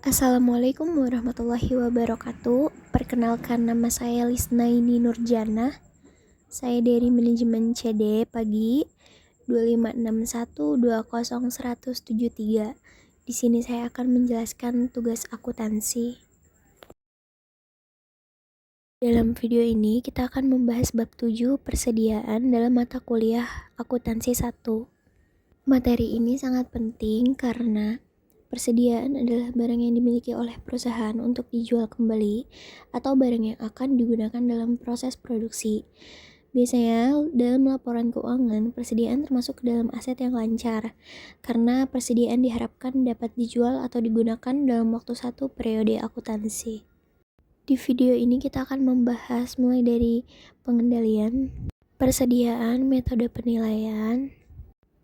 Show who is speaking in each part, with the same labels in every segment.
Speaker 1: Assalamualaikum warahmatullahi wabarakatuh. Perkenalkan, nama saya Lisnaini Nurjana. Saya dari manajemen CD pagi 2561200173. Di sini saya akan menjelaskan tugas akuntansi. Dalam video ini kita akan membahas bab 7 persediaan dalam mata kuliah akuntansi 1. Materi ini sangat penting karena persediaan adalah barang yang dimiliki oleh perusahaan untuk dijual kembali atau barang yang akan digunakan dalam proses produksi. Biasanya dalam laporan keuangan, persediaan termasuk ke dalam aset yang lancar karena persediaan diharapkan dapat dijual atau digunakan dalam waktu satu periode akuntansi. Di video ini kita akan membahas mulai dari pengendalian, persediaan, metode penilaian,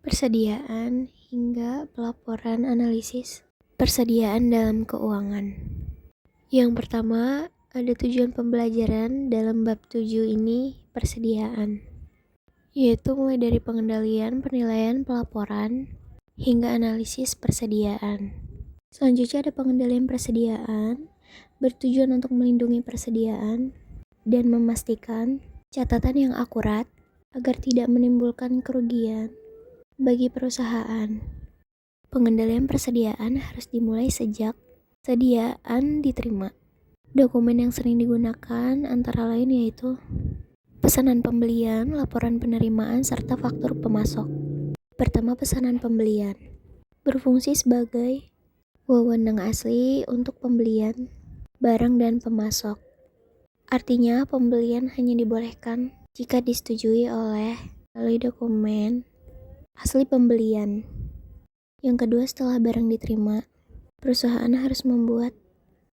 Speaker 1: persediaan, hingga pelaporan analisis persediaan dalam keuangan. Yang pertama, ada tujuan pembelajaran dalam bab 7 ini, persediaan, yaitu mulai dari pengendalian, penilaian, pelaporan, hingga analisis persediaan. Selanjutnya ada pengendalian persediaan, bertujuan untuk melindungi persediaan dan memastikan catatan yang akurat agar tidak menimbulkan kerugian bagi perusahaan. Pengendalian persediaan harus dimulai sejak sediaan diterima. Dokumen yang sering digunakan antara lain yaitu pesanan pembelian, laporan penerimaan, serta faktur pemasok. Pertama, pesanan pembelian berfungsi sebagai wewenang asli untuk pembelian barang dan pemasok. Artinya, pembelian hanya dibolehkan jika disetujui oleh melalui dokumen asli pembelian. Yang kedua, setelah barang diterima, perusahaan harus membuat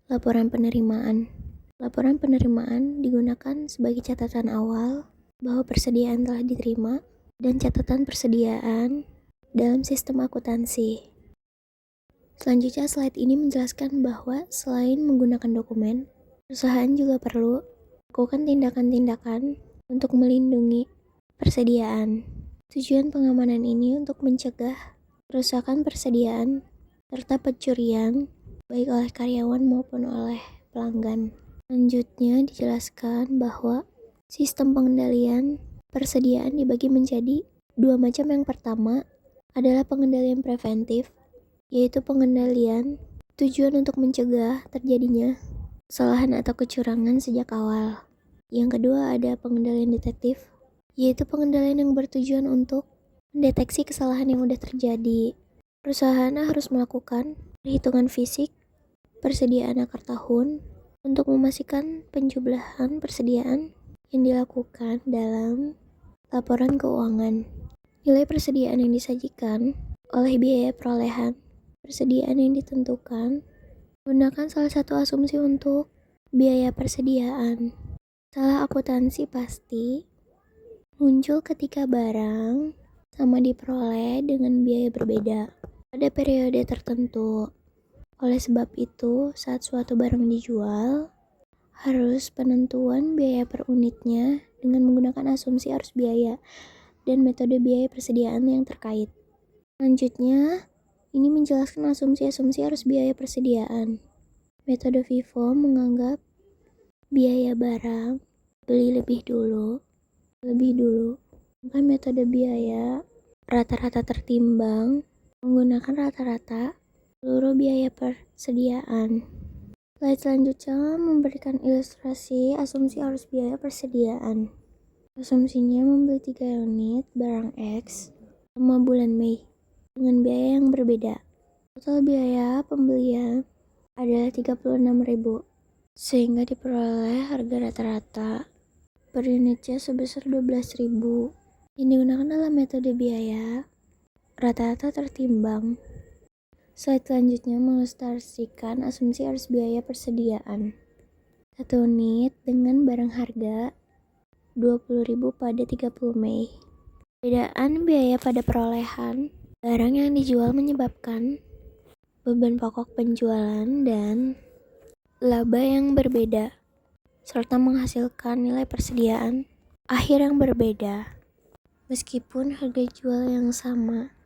Speaker 1: laporan penerimaan. Laporan penerimaan digunakan sebagai catatan awal bahwa persediaan telah diterima dan catatan persediaan dalam sistem akuntansi. Selanjutnya, slide ini menjelaskan bahwa selain menggunakan dokumen, perusahaan juga perlu melakukan tindakan-tindakan untuk melindungi persediaan. Tujuan pengamanan ini untuk mencegah kerusakan persediaan serta pencurian baik oleh karyawan maupun oleh pelanggan. Selanjutnya dijelaskan bahwa sistem pengendalian persediaan dibagi menjadi dua macam. Yang pertama adalah pengendalian preventif, yaitu pengendalian tujuan untuk mencegah terjadinya kesalahan atau kecurangan sejak awal. Yang kedua ada pengendalian detektif, yaitu pengendalian yang bertujuan untuk mendeteksi kesalahan yang sudah terjadi. Perusahaan harus melakukan perhitungan fisik persediaan akar tahun untuk memastikan penjumlahan persediaan yang dilakukan dalam laporan keuangan. Nilai persediaan yang disajikan oleh biaya perolehan persediaan yang ditentukan gunakan salah satu asumsi untuk biaya persediaan. Salah akuntansi pasti muncul ketika barang sama diperoleh dengan biaya berbeda pada periode tertentu. Oleh sebab itu, saat suatu barang dijual, harus penentuan biaya per unitnya dengan menggunakan asumsi arus biaya dan metode biaya persediaan yang terkait. Selanjutnya, ini menjelaskan asumsi-asumsi arus biaya persediaan. Metode FIFO menganggap biaya barang beli lebih dulu. Sedangkan metode biaya rata-rata tertimbang menggunakan rata-rata seluruh biaya persediaan. Slide selanjutnya memberikan ilustrasi asumsi arus biaya persediaan. Asumsinya membeli 3 unit barang X selama bulan Mei dengan biaya yang berbeda. Total biaya pembelian adalah 36.000, sehingga diperoleh harga rata-rata per unitnya sebesar 12.000. Yang digunakan dalam metode biaya rata-rata tertimbang. Slide selanjutnya mengilustrasikan asumsi arus biaya persediaan. 1 unit dengan barang harga 20.000 pada 30 Mei. Perbedaan biaya pada perolehan barang yang dijual menyebabkan beban pokok penjualan dan laba yang berbeda, serta menghasilkan nilai persediaan akhir yang berbeda, meskipun harga jual yang sama.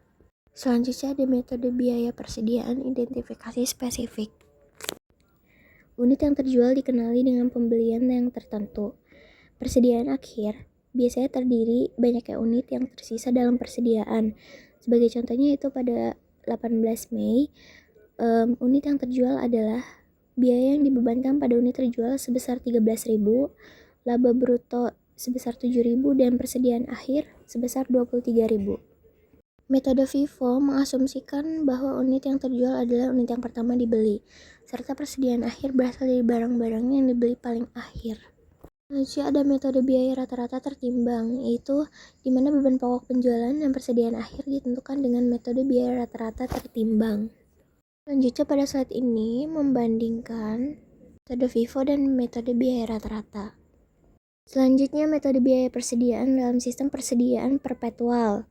Speaker 1: Selanjutnya ada metode biaya persediaan identifikasi spesifik. Unit yang terjual dikenali dengan pembelian yang tertentu. Persediaan akhir biasanya terdiri banyaknya unit yang tersisa dalam persediaan. Sebagai contohnya itu pada 18 Mei, unit yang terjual adalah biaya yang dibebankan pada unit terjual sebesar 13.000, laba bruto sebesar 7.000, dan persediaan akhir sebesar 23.000. Metode FIFO mengasumsikan bahwa unit yang terjual adalah unit yang pertama dibeli, serta persediaan akhir berasal dari barang-barang yang dibeli paling akhir. Selanjutnya ada metode biaya rata-rata tertimbang, yaitu di mana beban pokok penjualan dan persediaan akhir ditentukan dengan metode biaya rata-rata tertimbang. Selanjutnya pada slide ini membandingkan metode FIFO dan metode biaya rata-rata. Selanjutnya metode biaya persediaan dalam sistem persediaan perpetual.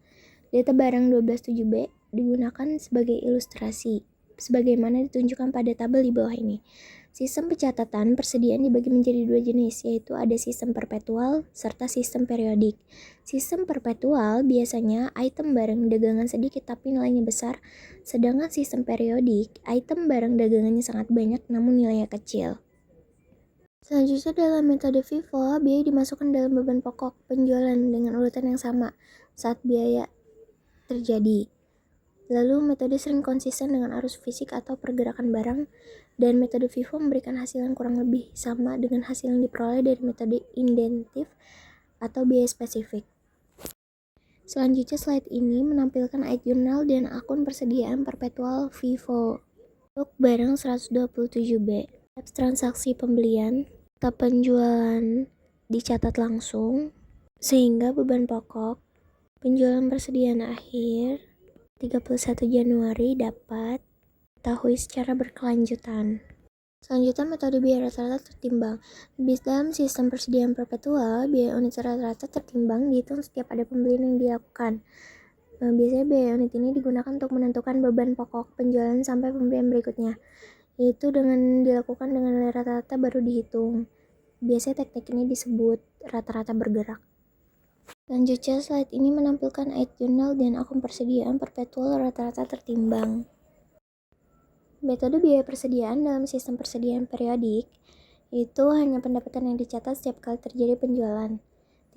Speaker 1: Data barang 12.7b digunakan sebagai ilustrasi, sebagaimana ditunjukkan pada tabel di bawah ini. Sistem pencatatan persediaan dibagi menjadi dua jenis, yaitu ada sistem perpetual serta sistem periodik. Sistem perpetual biasanya item barang dagangan sedikit tapi nilainya besar, sedangkan sistem periodik item barang dagangannya sangat banyak namun nilainya kecil. Selanjutnya dalam metode FIFO, biaya dimasukkan dalam beban pokok penjualan dengan urutan yang sama saat biaya terjadi. Lalu metode sering konsisten dengan arus fisik atau pergerakan barang, dan metode FIFO memberikan hasil yang kurang lebih sama dengan hasil yang diperoleh dari metode indentif atau biaya spesifik. Selanjutnya slide ini menampilkan ID jurnal dan akun persediaan perpetual FIFO. Untuk barang 127B, transaksi pembelian, atau penjualan dicatat langsung, sehingga beban pokok penjualan persediaan akhir 31 Januari dapat diketahui secara berkelanjutan. Selanjutnya metode biaya rata-rata tertimbang. Dalam sistem persediaan perpetual, biaya unit rata-rata tertimbang dihitung setiap ada pembelian yang dilakukan. Biasanya biaya unit ini digunakan untuk menentukan beban pokok penjualan sampai pembelian berikutnya, yaitu dengan dilakukan dengan nilai rata-rata baru dihitung. Biasanya teknik ini disebut rata-rata bergerak. Selanjutnya, slide ini menampilkan ID jurnal dan akun persediaan perpetual rata-rata tertimbang. Metode biaya persediaan dalam sistem persediaan periodik itu hanya pendapatan yang dicatat setiap kali terjadi penjualan.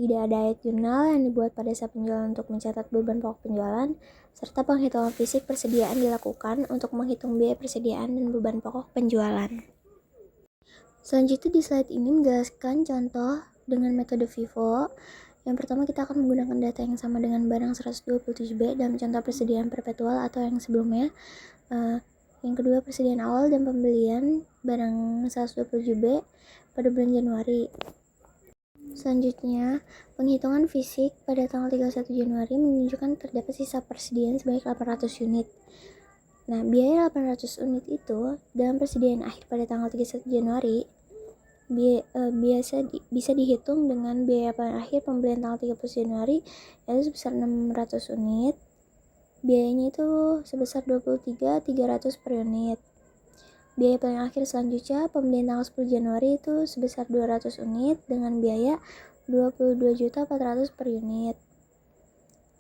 Speaker 1: Tidak ada ID jurnal yang dibuat pada saat penjualan untuk mencatat beban pokok penjualan, serta penghitungan fisik persediaan dilakukan untuk menghitung biaya persediaan dan beban pokok penjualan. Selanjutnya di slide ini menjelaskan contoh dengan metode FIFO. Yang pertama, kita akan menggunakan data yang sama dengan barang 127B dalam contoh persediaan perpetual atau yang sebelumnya. Yang kedua, persediaan awal dan pembelian barang 127B pada bulan Januari. Selanjutnya, penghitungan fisik pada tanggal 31 Januari menunjukkan terdapat sisa persediaan sebanyak 800 unit. Nah, biaya 800 unit itu dalam persediaan akhir pada tanggal 31 Januari bisa dihitung dengan biaya paling akhir pembelian tanggal 30 Januari yaitu sebesar 600 unit. Biayanya itu sebesar 23.300 per unit. Biaya paling akhir selanjutnya pembelian tanggal 10 Januari itu sebesar 200 unit dengan biaya 22.400 per unit.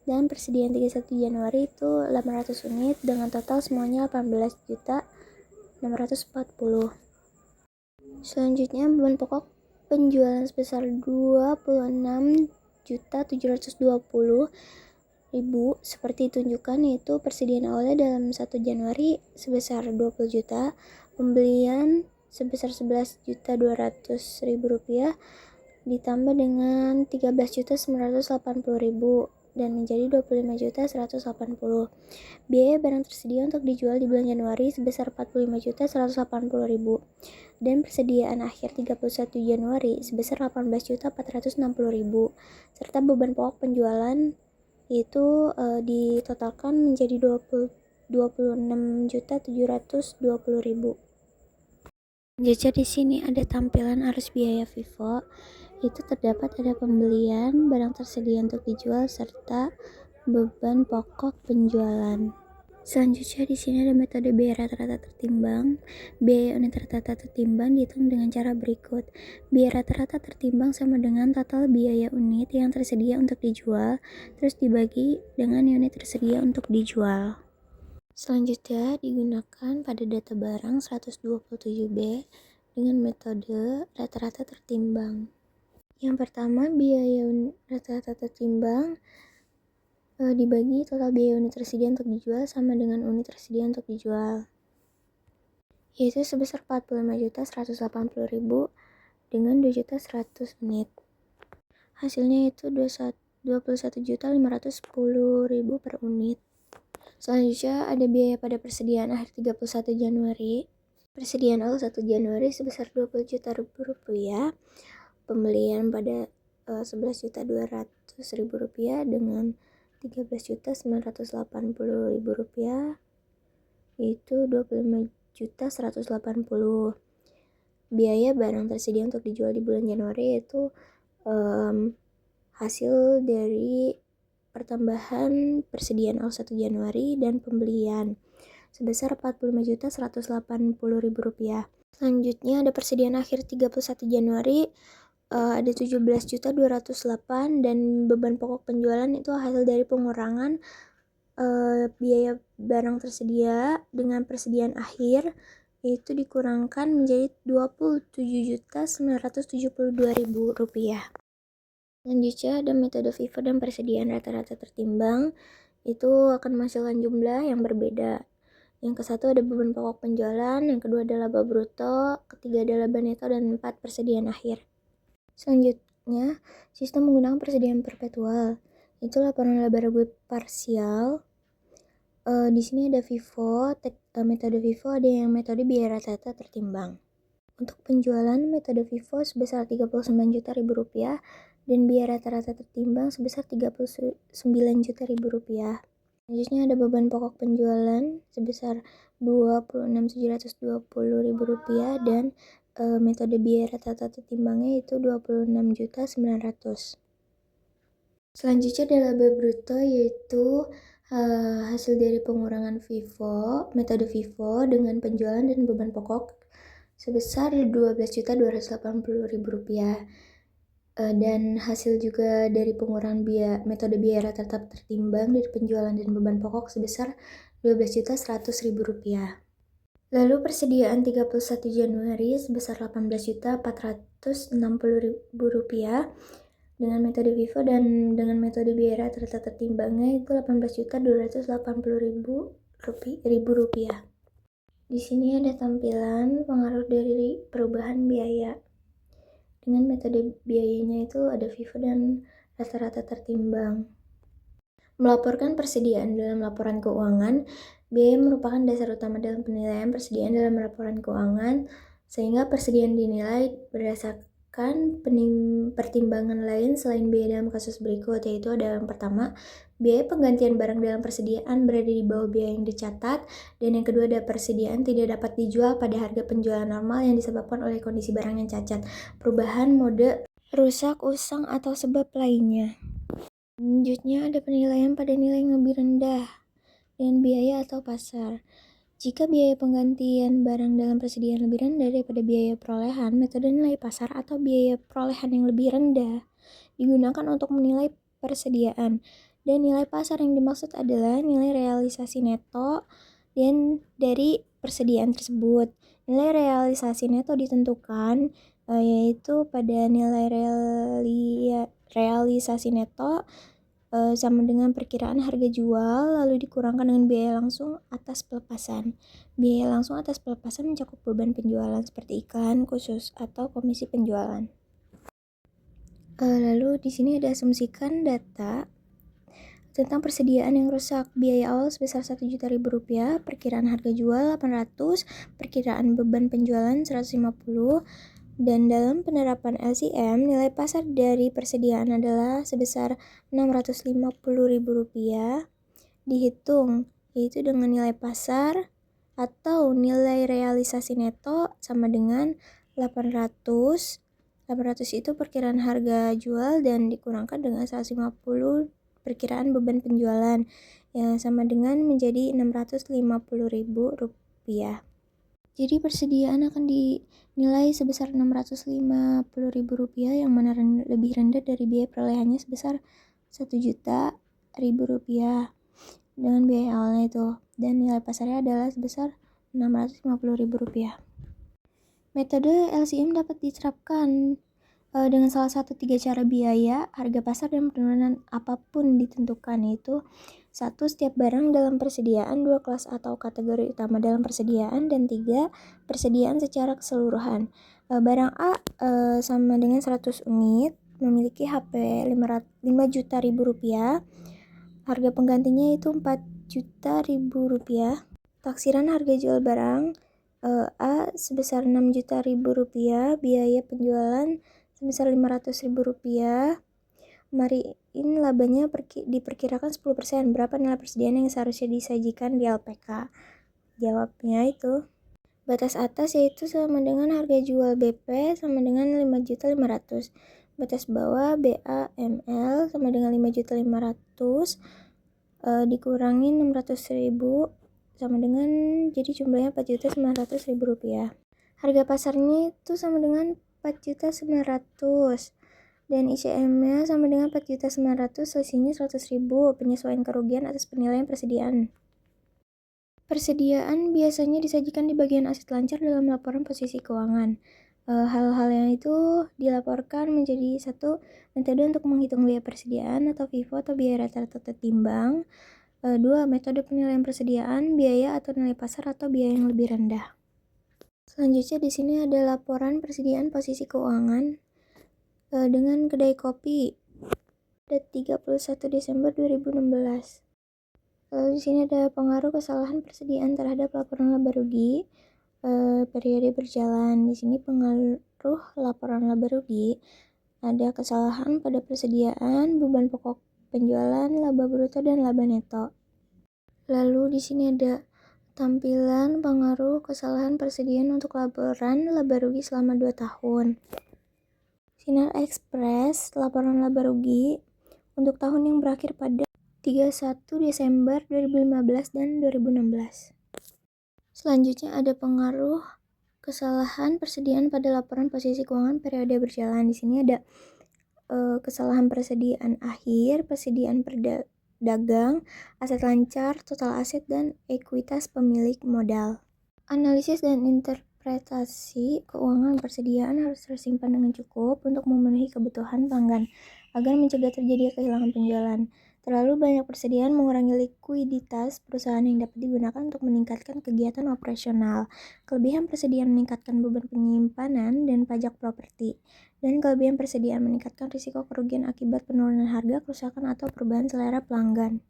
Speaker 1: Dan persediaan 31 Januari itu 800 unit dengan total semuanya 18.640. Selanjutnya, beban pokok penjualan sebesar 26.720.000 seperti ditunjukkan, yaitu persediaan awalnya dalam 1 Januari sebesar 20 juta, pembelian sebesar 11.200.000 rupiah ditambah dengan 13.980.000 dan menjadi 25.180. Biaya barang tersedia untuk dijual di bulan Januari sebesar 45.180.000 dan persediaan akhir 31 Januari sebesar 18.460.000 serta beban pokok penjualan itu ditotalkan menjadi 26.720.000. Jadi di sini ada tampilan arus biaya FIFO. Itu terdapat ada pembelian, barang tersedia untuk dijual, serta beban pokok penjualan. Selanjutnya di sini ada metode biaya rata-rata tertimbang. Biaya unit rata-rata tertimbang dihitung dengan cara berikut. Biaya rata-rata tertimbang sama dengan total biaya unit yang tersedia untuk dijual, terus dibagi dengan unit tersedia untuk dijual. Selanjutnya digunakan pada data barang 127B dengan metode rata-rata tertimbang. Yang pertama, biaya rata-rata tertimbang dibagi total biaya unit tersedia untuk dijual sama dengan unit tersedia untuk dijual, yaitu sebesar 45.180.000 dengan 2.100.000 unit. Hasilnya itu 21.510.000 per unit. Selanjutnya ada biaya pada persediaan akhir 31 Januari. Persediaan awal 1 Januari sebesar 20 juta rupiah. Pembelian pada 11.200.000 rupiah dengan 13.980.000 rupiah, yaitu 25.180. Biaya barang tersedia untuk dijual di bulan Januari yaitu hasil dari pertambahan persediaan awal 1 Januari dan pembelian sebesar 45.180.000 rupiah. Selanjutnya ada persediaan akhir 31 Januari ada 17.208 dan beban pokok penjualan itu hasil dari pengurangan biaya barang tersedia dengan persediaan akhir itu dikurangkan menjadi 27.972.000 rupiah. Selanjutnya ada metode FIFO dan persediaan rata-rata tertimbang, itu akan menghasilkan jumlah yang berbeda. Yang ke satu ada beban pokok penjualan, yang kedua adalah laba bruto, ketiga adalah laba neto, dan 4 persediaan akhir. Selanjutnya, sistem menggunakan persediaan perpetual, itu laporan laba rugi parsial. Di sini ada FIFO, metode FIFO ada yang metode biaya rata-rata tertimbang. Untuk penjualan, metode FIFO sebesar 39 juta rupiah dan biaya rata-rata tertimbang sebesar 39 juta rupiah. Selanjutnya ada beban pokok penjualan sebesar 26.720.000 rupiah dan metode biaya rata-rata tertimbangnya itu 26.900.000. Selanjutnya ada laba bruto, yaitu hasil dari pengurangan FIFO, metode FIFO dengan penjualan dan beban pokok sebesar 12.280.000 rupiah. Dan hasil juga dari pengurangan metode biaya rata-rata tertimbang dari penjualan dan beban pokok sebesar 12.100.000 rupiah. Lalu persediaan 31 Januari sebesar 18.460.000 rupiah dengan metode FIFO dan dengan metode biaya rata-rata tertimbangnya itu 18.280.000 rupiah. Di sini ada tampilan pengaruh dari perubahan biaya. Dengan metode biayanya itu ada FIFO dan rata-rata tertimbang. Melaporkan persediaan dalam laporan keuangan, biaya merupakan dasar utama dalam penilaian persediaan dalam laporan keuangan, sehingga persediaan dinilai berdasarkan pertimbangan lain selain biaya dalam kasus berikut, yaitu ada yang pertama, biaya penggantian barang dalam persediaan berada di bawah biaya yang dicatat, dan yang kedua ada persediaan tidak dapat dijual pada harga penjualan normal yang disebabkan oleh kondisi barang yang cacat, perubahan mode rusak, usang, atau sebab lainnya. Selanjutnya ada penilaian pada nilai yang lebih rendah dengan biaya atau pasar. Jika biaya penggantian barang dalam persediaan lebih rendah daripada biaya perolehan, metode nilai pasar atau biaya perolehan yang lebih rendah digunakan untuk menilai persediaan. Dan nilai pasar yang dimaksud adalah nilai realisasi neto dan dari persediaan tersebut. Nilai realisasi neto ditentukan yaitu pada nilai realisasi neto sama dengan perkiraan harga jual lalu dikurangkan dengan biaya langsung atas pelepasan. Biaya langsung atas pelepasan mencakup beban penjualan seperti iklan khusus atau komisi penjualan. Lalu di sini ada asumsikan data tentang persediaan yang rusak. Biaya awal sebesar 1 juta rupiah, perkiraan harga jual 800, perkiraan beban penjualan 150. Dan dalam penerapan LCM, nilai pasar dari persediaan adalah sebesar 650.000 rupiah dihitung, yaitu dengan nilai pasar atau nilai realisasi neto sama dengan 800. 800 itu perkiraan harga jual dan dikurangkan dengan 150 perkiraan beban penjualan yang sama dengan menjadi 650.000 rupiah. Jadi persediaan akan dinilai sebesar 650.000 rupiah yang mana lebih rendah dari biaya perolehannya sebesar 1 juta rupiah dengan biaya awalnya itu, dan nilai pasarnya adalah sebesar 650.000 rupiah. Metode LCM dapat diterapkan dengan salah satu 3 cara biaya, harga pasar, dan penurunan apapun ditentukan, yaitu 1. Setiap barang dalam persediaan, 2. Kelas atau kategori utama dalam persediaan, dan 3. Persediaan secara keseluruhan. Barang A sama dengan 100 unit, memiliki HP 5 juta ribu rupiah, harga penggantinya itu 4 juta ribu rupiah. Taksiran harga jual barang A sebesar 6 juta ribu rupiah, biaya penjualan sebesar 500 ribu rupiah. Kemarin labanya diperkirakan 10%. Berapa nilai persediaan yang seharusnya disajikan di LPK? Jawabnya itu batas atas yaitu sama dengan harga jual BP sama dengan 5.500.000. Batas bawah BAML sama dengan 5.500.000 dikurangi 600.000 sama dengan, jadi jumlahnya 4.900.000 rupiah. Harga pasarnya itu sama dengan 4.900.000 dan ICM-nya sama dengan 4.900.000, selisihnya 100.000. Penyesuaian kerugian atas penilaian persediaan. Persediaan biasanya disajikan di bagian aset lancar dalam laporan posisi keuangan. Hal-hal yang itu dilaporkan menjadi 1. Metode untuk menghitung biaya persediaan atau FIFO atau biaya rata-rata tertimbang. 2. Metode penilaian persediaan, biaya atau nilai pasar atau biaya yang lebih rendah. Selanjutnya di sini ada laporan persediaan posisi keuangan dengan kedai kopi pada 31 Desember 2016. Lalu di sini ada pengaruh kesalahan persediaan terhadap laporan laba rugi periode berjalan. Di sini pengaruh laporan laba rugi ada kesalahan pada persediaan, beban pokok penjualan, laba bruto, dan laba neto. Lalu di sini ada tampilan pengaruh kesalahan persediaan untuk laporan laba rugi selama 2 tahun. Sinar Express laporan laba rugi untuk tahun yang berakhir pada 31 Desember 2015 dan 2016. Selanjutnya ada pengaruh kesalahan persediaan pada laporan posisi keuangan periode berjalan. Di sini ada kesalahan persediaan akhir, persediaan dagang, aset lancar, total aset, dan ekuitas pemilik modal. Analisis dan interpretasi keuangan persediaan harus tersimpan dengan cukup untuk memenuhi kebutuhan pelanggan agar mencegah terjadi kehilangan penjualan. Terlalu banyak persediaan mengurangi likuiditas perusahaan yang dapat digunakan untuk meningkatkan kegiatan operasional. Kelebihan persediaan meningkatkan beban penyimpanan dan pajak properti. Dan kelebihan persediaan meningkatkan risiko kerugian akibat penurunan harga, kerusakan, atau perubahan selera pelanggan.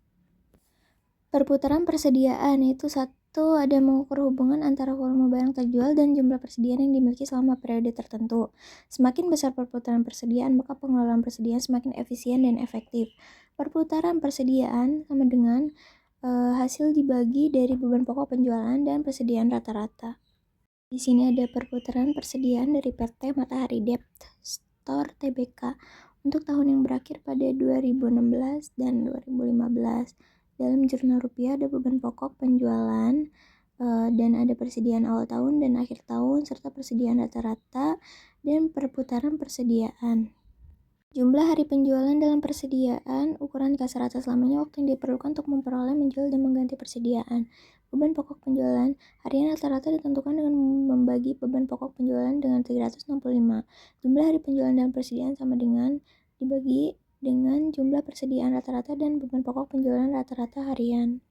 Speaker 1: Perputaran persediaan yaitu 1. Ada mengukur hubungan antara volume barang terjual dan jumlah persediaan yang dimiliki selama periode tertentu. Semakin besar perputaran persediaan, maka pengelolaan persediaan semakin efisien dan efektif. Perputaran persediaan sama dengan hasil dibagi dari beban pokok penjualan dan persediaan rata-rata. Di sini ada perputaran persediaan dari PT Matahari Debt Store Tbk untuk tahun yang berakhir pada 2016 dan 2015. Dalam jurnal rupiah ada beban pokok penjualan dan ada persediaan awal tahun dan akhir tahun serta persediaan rata-rata dan perputaran persediaan. Jumlah hari penjualan dalam persediaan, ukuran kasar atas lamanya, waktu yang diperlukan untuk memperoleh, menjual, dan mengganti persediaan. Beban pokok penjualan harian rata-rata ditentukan dengan membagi beban pokok penjualan dengan 365. Jumlah hari penjualan dalam persediaan sama dengan dibagi dengan jumlah persediaan rata-rata dan beban pokok penjualan rata-rata harian.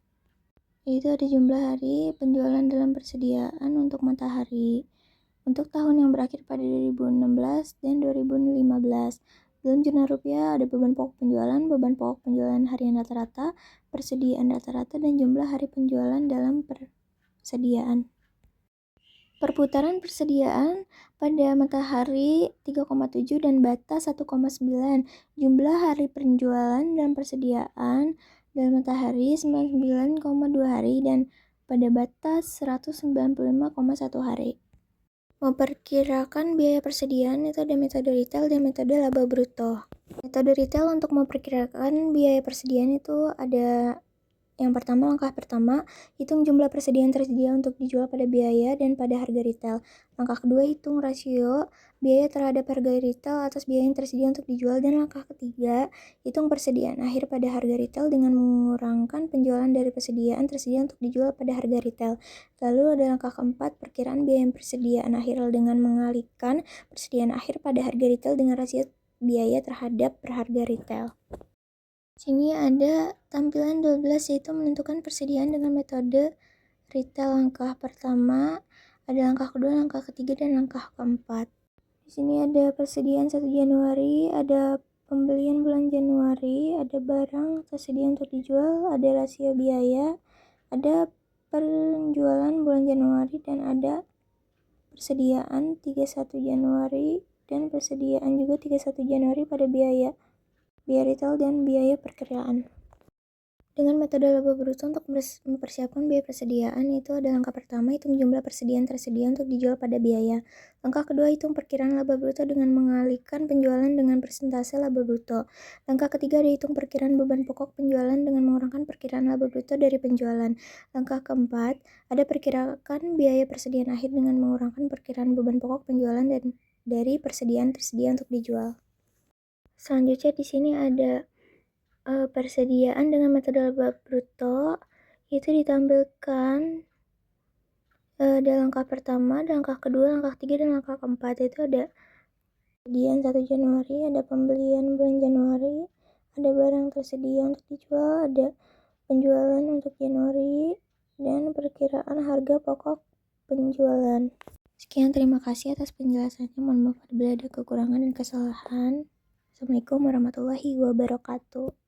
Speaker 1: Itu ada jumlah hari penjualan dalam persediaan untuk Matahari untuk tahun yang berakhir pada 2016 dan 2015. Dalam jurnal rupiah ada beban pokok penjualan harian rata-rata, persediaan rata-rata, dan jumlah hari penjualan dalam persediaan. Perputaran persediaan pada Matahari 3,7 dan Bata 1,9. Jumlah hari penjualan dalam persediaan dalam Matahari 99,2 hari dan pada Bata 195,1 hari. Memperkirakan biaya persediaan itu ada metode retail dan metode laba bruto. Metode retail untuk memperkirakan biaya persediaan itu ada Yang pertama, langkah pertama, hitung jumlah persediaan tersedia untuk dijual pada biaya dan pada harga retail. Langkah kedua, hitung rasio biaya terhadap harga retail atas biaya yang tersedia untuk dijual. Dan langkah ketiga, hitung persediaan akhir pada harga retail dengan mengurangkan penjualan dari persediaan tersedia untuk dijual pada harga retail. Lalu ada langkah keempat, perkiraan biaya persediaan akhir dengan mengalihkan persediaan akhir pada harga retail dengan rasio biaya terhadap harga retail. Sini ada tampilan 12, yaitu menentukan persediaan dengan metode retail. Langkah pertama, ada langkah kedua, langkah ketiga, dan langkah keempat. Di sini ada persediaan 1 Januari, ada pembelian bulan Januari, ada barang tersedia untuk dijual, ada rasio biaya, ada penjualan bulan Januari, dan ada persediaan 31 Januari dan persediaan juga 31 Januari pada biaya retail dan biaya perkiraan. Dengan metode laba bruto untuk mempersiapkan biaya persediaan, itu ada langkah pertama, hitung jumlah persediaan tersedia untuk dijual pada biaya. Langkah kedua, hitung perkiraan laba bruto dengan mengalihkan penjualan dengan persentase laba bruto. Langkah ketiga, ada hitung perkiraan beban pokok penjualan dengan mengurangkan perkiraan laba bruto dari penjualan. Langkah keempat, ada perkirakan biaya persediaan akhir dengan mengurangkan perkiraan beban pokok penjualan dan dari persediaan tersedia untuk dijual. Selanjutnya di sini ada persediaan dengan metode laba bruto, itu ditampilkan ada langkah pertama, langkah kedua, langkah ketiga, dan langkah keempat. Itu ada persediaan 1 Januari, ada pembelian bulan Januari, ada barang tersedia untuk dijual, ada penjualan untuk Januari, dan perkiraan harga pokok penjualan. Sekian, terima kasih atas penjelasannya. Mohon maaf apabila ada kekurangan dan kesalahan. Assalamualaikum warahmatullahi wabarakatuh.